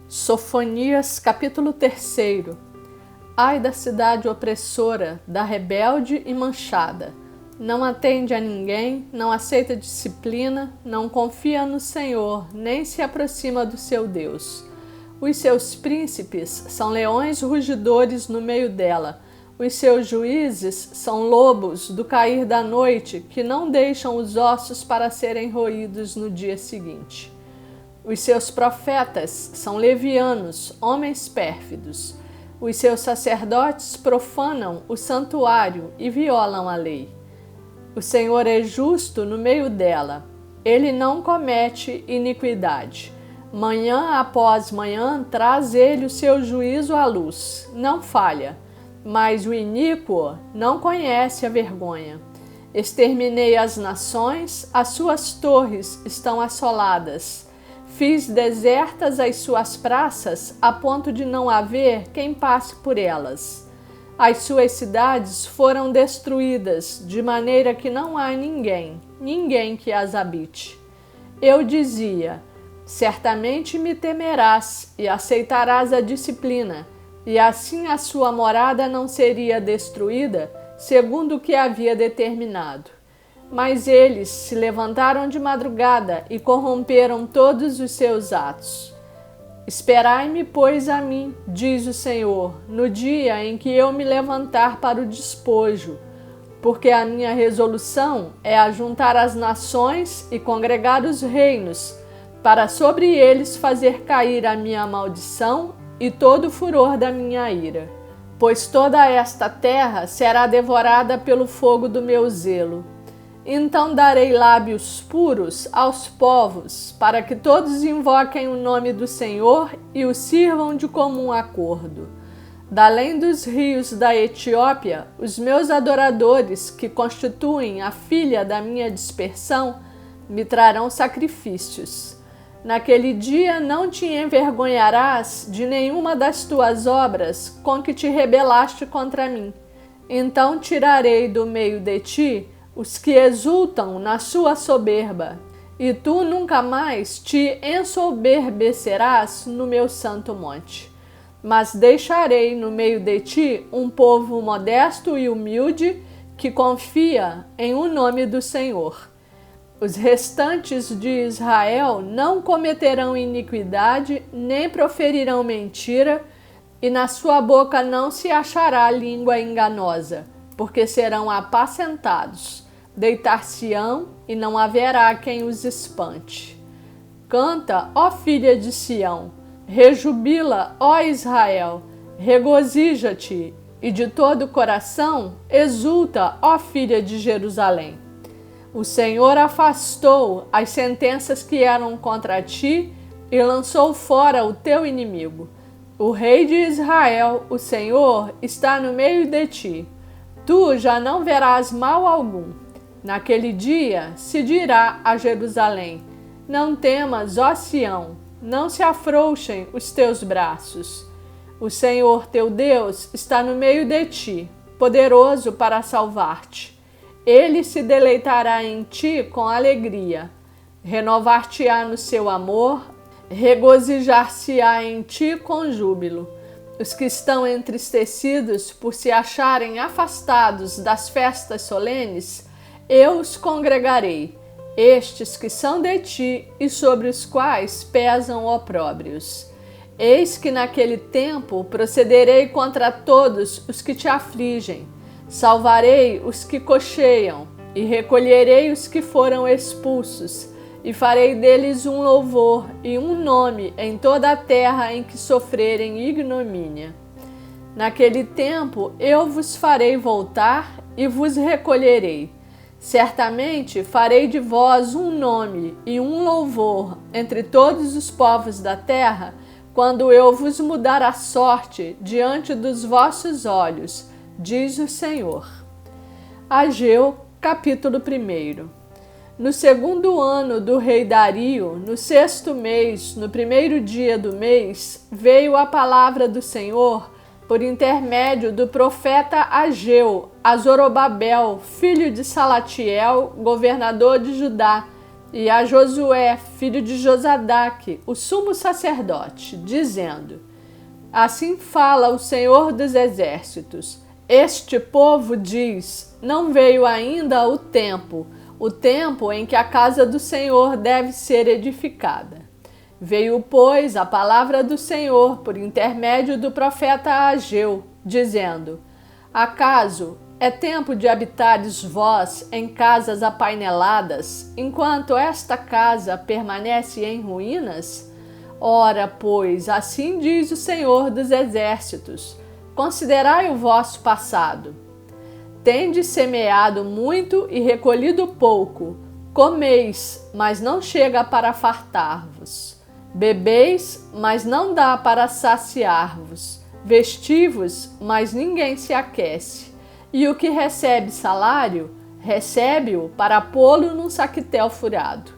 Sofonias, capítulo 3. Ai da cidade opressora, da rebelde e manchada. Não atende a ninguém, não aceita disciplina, não confia no Senhor, nem se aproxima do seu Deus. Os seus príncipes são leões rugidores no meio dela. Os seus juízes são lobos do cair da noite, que não deixam os ossos para serem roídos no dia seguinte. Os seus profetas são levianos, homens pérfidos. Os seus sacerdotes profanam o santuário e violam a lei. O Senhor é justo no meio dela. Ele não comete iniquidade. Manhã após manhã traz ele o seu juízo à luz. Não falha, mas o iníquo não conhece a vergonha. Exterminei as nações, as suas torres estão assoladas. Fiz desertas as suas praças, a ponto de não haver quem passe por elas. As suas cidades foram destruídas, de maneira que não há ninguém que as habite. Eu dizia: certamente me temerás e aceitarás a disciplina, e assim a sua morada não seria destruída, segundo o que havia determinado. Mas eles se levantaram de madrugada e corromperam todos os seus atos. Esperai-me, pois, a mim, diz o Senhor, no dia em que eu me levantar para o despojo, porque a minha resolução é ajuntar as nações e congregar os reinos, para sobre eles fazer cair a minha maldição e todo o furor da minha ira. Pois toda esta terra será devorada pelo fogo do meu zelo. Então darei lábios puros aos povos, para que todos invoquem o nome do Senhor e o sirvam de comum acordo. Da além dos rios da Etiópia, os meus adoradores, que constituem a filha da minha dispersão, me trarão sacrifícios. Naquele dia não te envergonharás de nenhuma das tuas obras com que te rebelaste contra mim. Então tirarei do meio de ti os que exultam na sua soberba, e tu nunca mais te ensoberbecerás no meu santo monte. Mas deixarei no meio de ti um povo modesto e humilde, que confia em o nome do Senhor. Os restantes de Israel não cometerão iniquidade, nem proferirão mentira, e na sua boca não se achará língua enganosa, porque serão apacentados. Deitar-se-ão e não haverá quem os espante. Canta, ó filha de Sião, rejubila, ó Israel, regozija-te, e de todo o coração exulta, ó filha de Jerusalém. O Senhor afastou as sentenças que eram contra ti e lançou fora o teu inimigo. O Rei de Israel, o Senhor, está no meio de ti. Tu já não verás mal algum. Naquele dia se dirá a Jerusalém: não temas, ó Sião, não se afrouxem os teus braços. O Senhor teu Deus está no meio de ti, poderoso para salvar-te. Ele se deleitará em ti com alegria, renovar-te-á no seu amor, regozijar-se-á em ti com júbilo. Os que estão entristecidos por se acharem afastados das festas solenes, eu os congregarei, estes que são de ti e sobre os quais pesam opróbrios. Eis que naquele tempo procederei contra todos os que te afligem, salvarei os que cocheiam, e recolherei os que foram expulsos, e farei deles um louvor e um nome em toda a terra em que sofrerem ignomínia. Naquele tempo eu vos farei voltar e vos recolherei. Certamente farei de vós um nome e um louvor entre todos os povos da terra, quando eu vos mudar a sorte diante dos vossos olhos, diz o Senhor. Ageu, capítulo 1. No segundo ano do rei Dario, no 6º mês, no 1º dia do mês, veio a palavra do Senhor por intermédio do profeta Ageu, a Zorobabel, filho de Salatiel, governador de Judá, e a Josué, filho de Josadaque, o sumo sacerdote, dizendo: Assim fala o Senhor dos Exércitos. Este povo diz: Não veio ainda o tempo em que a casa do Senhor deve ser edificada. Veio, pois, a palavra do Senhor por intermédio do profeta Ageu, dizendo: Acaso é tempo de habitares vós em casas apaineladas, enquanto esta casa permanece em ruínas? Ora, pois, assim diz o Senhor dos Exércitos: Considerai o vosso passado. Tendes semeado muito e recolhido pouco. Comeis, mas não chega para fartar-vos. Bebeis, mas não dá para saciar-vos. Vestivos, mas ninguém se aquece. E o que recebe salário, recebe-o para pô-lo num saquetel furado.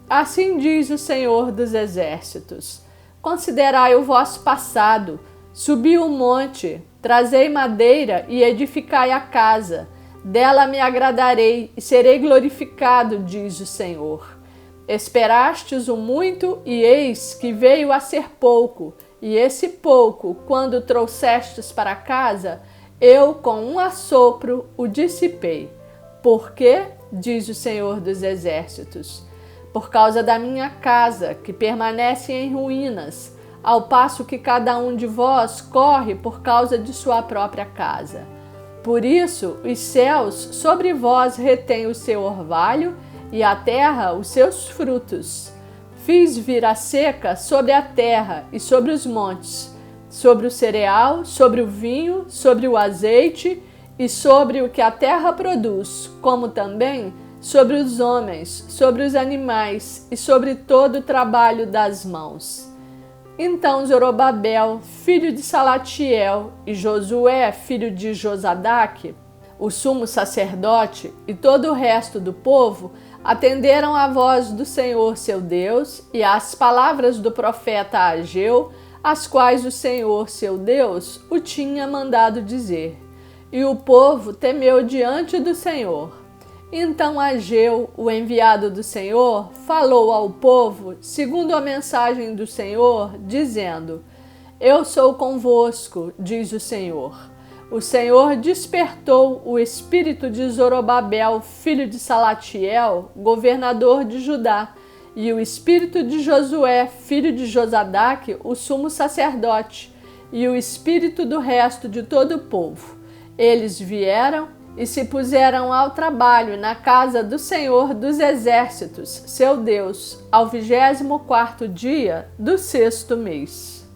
Assim diz o Senhor dos Exércitos: Considerai o vosso passado, subi o monte, trazei madeira e edificai a casa. Dela me agradarei e serei glorificado, diz o Senhor. Esperastes o muito, e eis que veio a ser pouco, e esse pouco, quando trouxestes para casa, eu com um assopro o dissipei. Por quê? Diz o Senhor dos Exércitos. Por causa da minha casa, que permanece em ruínas, ao passo que cada um de vós corre por causa de sua própria casa. Por isso, os céus sobre vós retêm o seu orvalho, e a terra os seus frutos. Fiz vir a seca sobre a terra e sobre os montes, sobre o cereal, sobre o vinho, sobre o azeite e sobre o que a terra produz, como também sobre os homens, sobre os animais e sobre todo o trabalho das mãos. Então Zorobabel, filho de Salatiel, e Josué, filho de Josadaque, o sumo sacerdote, e todo o resto do povo atenderam à voz do Senhor seu Deus e às palavras do profeta Ageu, as quais o Senhor seu Deus o tinha mandado dizer. E o povo temeu diante do Senhor. Então Ageu, o enviado do Senhor, falou ao povo segundo a mensagem do Senhor, dizendo: Eu sou convosco, diz o Senhor. O Senhor despertou o espírito de Zorobabel, filho de Salatiel, governador de Judá, e o espírito de Josué, filho de Josadaque, o sumo sacerdote, e o espírito do resto de todo o povo. Eles vieram e se puseram ao trabalho na casa do Senhor dos Exércitos, seu Deus, ao 24º dia do 6º mês.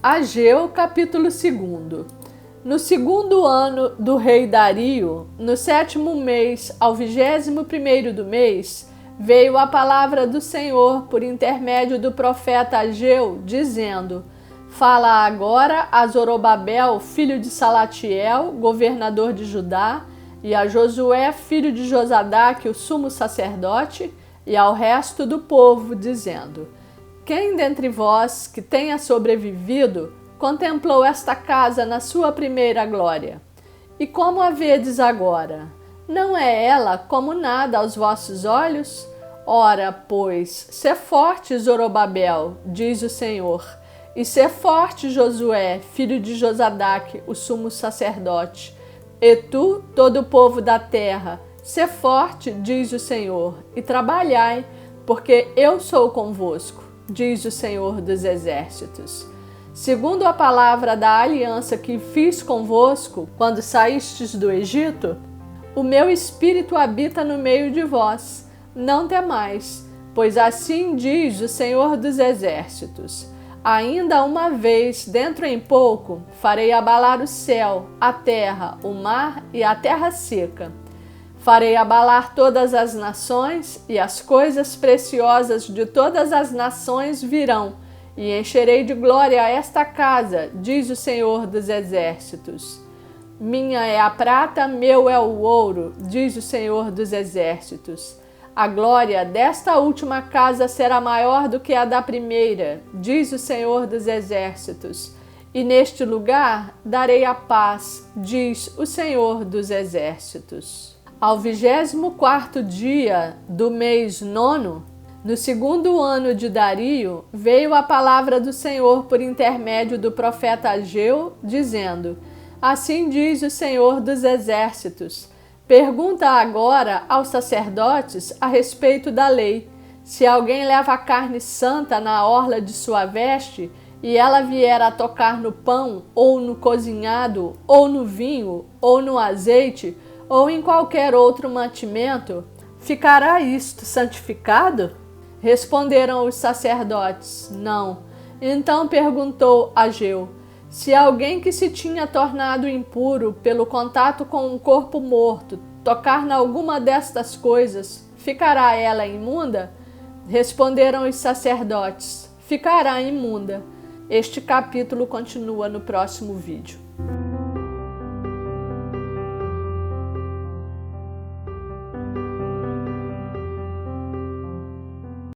Ageu, capítulo 2. No 2º ano do rei Dario, no 7º mês, ao 21º do mês, veio a palavra do Senhor por intermédio do profeta Ageu, dizendo: Fala agora a Zorobabel, filho de Salatiel, governador de Judá, e a Josué, filho de Josadaque, o sumo sacerdote, e ao resto do povo, dizendo: Quem dentre vós que tenha sobrevivido contemplou esta casa na sua primeira glória? E como a vedes agora? Não é ela como nada aos vossos olhos? Ora, pois, sê forte, Zorobabel, diz o Senhor, e sê forte, Josué, filho de Josadaque, o sumo sacerdote. E tu, todo o povo da terra, sê forte, diz o Senhor, e trabalhai, porque eu sou convosco, diz o Senhor dos Exércitos. Segundo a palavra da aliança que fiz convosco quando saístes do Egito, o meu espírito habita no meio de vós. Não temais, pois assim diz o Senhor dos Exércitos: Ainda uma vez, dentro em pouco, farei abalar o céu, a terra, o mar e a terra seca. Farei abalar todas as nações, e as coisas preciosas de todas as nações virão, e encherei de glória esta casa, diz o Senhor dos Exércitos. Minha é a prata, meu é o ouro, diz o Senhor dos Exércitos. A glória desta última casa será maior do que a da primeira, diz o Senhor dos Exércitos. E neste lugar darei a paz, diz o Senhor dos Exércitos. Ao 24º dia do mês nono, no 2º ano de Dario, veio a palavra do Senhor por intermédio do profeta Ageu, dizendo: Assim diz o Senhor dos Exércitos: pergunta agora aos sacerdotes a respeito da lei. Se alguém leva carne santa na orla de sua veste, e ela vier a tocar no pão, ou no cozinhado, ou no vinho, ou no azeite, ou em qualquer outro mantimento, ficará isto santificado? Responderam os sacerdotes: não. Então perguntou Ageu: se alguém que se tinha tornado impuro pelo contato com um corpo morto tocar na alguma destas coisas, ficará ela imunda? Responderam os sacerdotes: ficará imunda. Este capítulo continua no próximo vídeo.